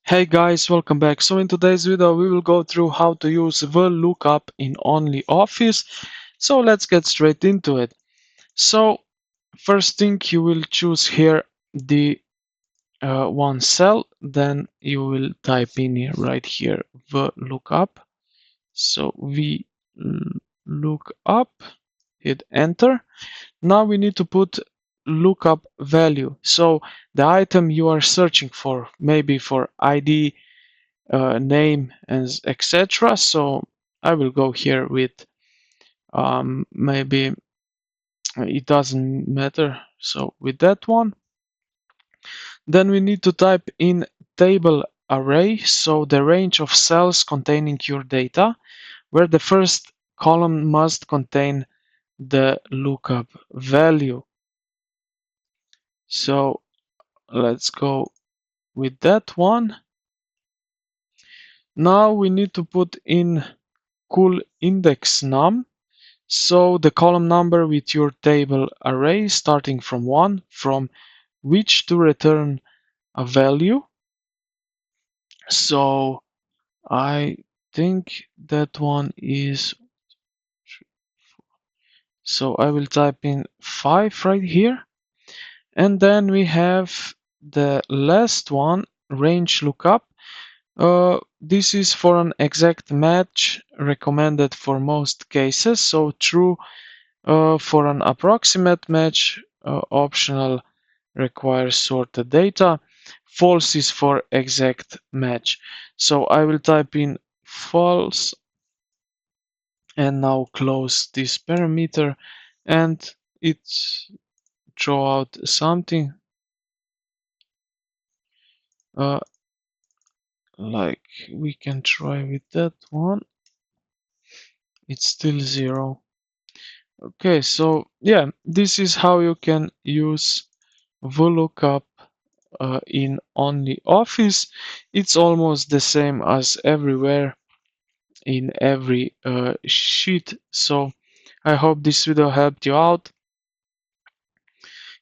Hey guys, welcome back. So in today's video we will go through how to use VLOOKUP in OnlyOffice. So let's get straight into it. So first thing, you will choose here the one cell, then you will type in here right here VLOOKUP. So VLOOKUP, hit enter. Now we need to put lookup value. So the item you are searching for, maybe for ID, name, and etc. So I will go here with maybe it doesn't matter. So with that one, then we need to type in table array, so the range of cells containing your data, where the first column must contain the lookup value. So let's go with that one. Now we need to put in cool index num. So the column number with your table array starting from 1, from which to return a value. So I think that one is, so I will type in 5 right here. And then we have the last one, range lookup. This is for an exact match, recommended for most cases. So true for an approximate match, optional, requires sorted data. False is for exact match. So I will type in false and now close this parameter, and it draw out something uh, like we can try with that one. It's still 0. Okay, so yeah, this is how you can use VLOOKUP in OnlyOffice. It's almost the same as everywhere in every sheet. So I hope this video helped you out.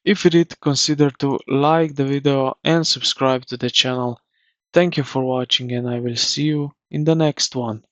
If you did, consider to like the video and subscribe to the channel. Thank you for watching, and I will see you in the next one.